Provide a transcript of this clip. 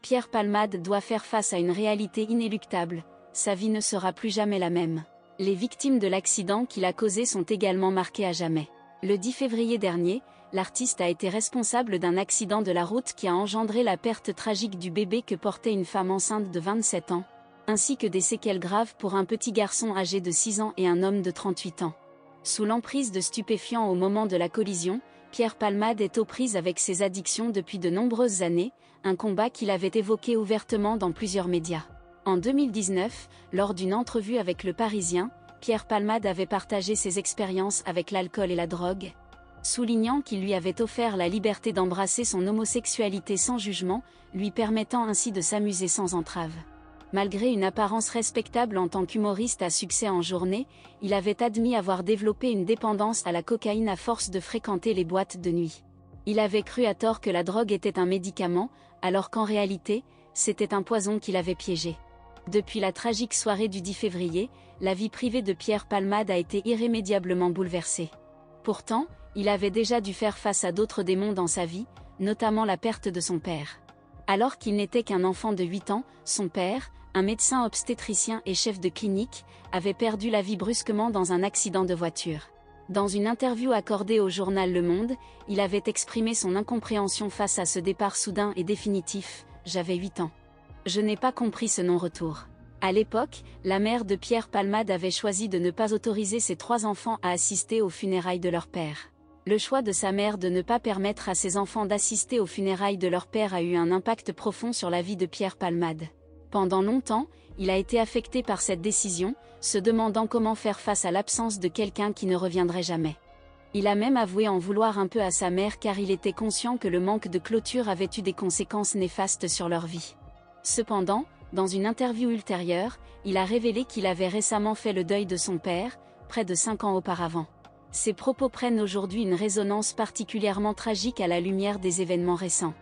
Pierre Palmade doit faire face à une réalité inéluctable, sa vie ne sera plus jamais la même. Les victimes de l'accident qu'il a causé sont également marquées à jamais. Le 10 février dernier, l'artiste a été responsable d'un accident de la route qui a engendré la perte tragique du bébé que portait une femme enceinte de 27 ans, ainsi que des séquelles graves pour un petit garçon âgé de 6 ans et un homme de 38 ans. Sous l'emprise de stupéfiants au moment de la collision, Pierre Palmade est aux prises avec ses addictions depuis de nombreuses années, un combat qu'il avait évoqué ouvertement dans plusieurs médias. En 2019, lors d'une entrevue avec Le Parisien, Pierre Palmade avait partagé ses expériences avec l'alcool et la drogue, soulignant qu'il lui avait offert la liberté d'embrasser son homosexualité sans jugement, lui permettant ainsi de s'amuser sans entrave. Malgré une apparence respectable en tant qu'humoriste à succès en journée, il avait admis avoir développé une dépendance à la cocaïne à force de fréquenter les boîtes de nuit. Il avait cru à tort que la drogue était un médicament, alors qu'en réalité, c'était un poison qu'il avait piégé. Depuis la tragique soirée du 10 février, la vie privée de Pierre Palmade a été irrémédiablement bouleversée. Pourtant, il avait déjà dû faire face à d'autres démons dans sa vie, notamment la perte de son père. Alors qu'il n'était qu'un enfant de 8 ans, son père, un médecin obstétricien et chef de clinique, avait perdu la vie brusquement dans un accident de voiture. Dans une interview accordée au journal Le Monde, il avait exprimé son incompréhension face à ce départ soudain et définitif. « J'avais 8 ans. Je n'ai pas compris ce non-retour. » À l'époque, la mère de Pierre Palmade avait choisi de ne pas autoriser ses 3 enfants à assister aux funérailles de leur père. Le choix de sa mère de ne pas permettre à ses enfants d'assister aux funérailles de leur père a eu un impact profond sur la vie de Pierre Palmade. Pendant longtemps, il a été affecté par cette décision, se demandant comment faire face à l'absence de quelqu'un qui ne reviendrait jamais. Il a même avoué en vouloir un peu à sa mère car il était conscient que le manque de clôture avait eu des conséquences néfastes sur leur vie. Cependant, dans une interview ultérieure, il a révélé qu'il avait récemment fait le deuil de son père, près de 5 ans auparavant. Ces propos prennent aujourd'hui une résonance particulièrement tragique à la lumière des événements récents.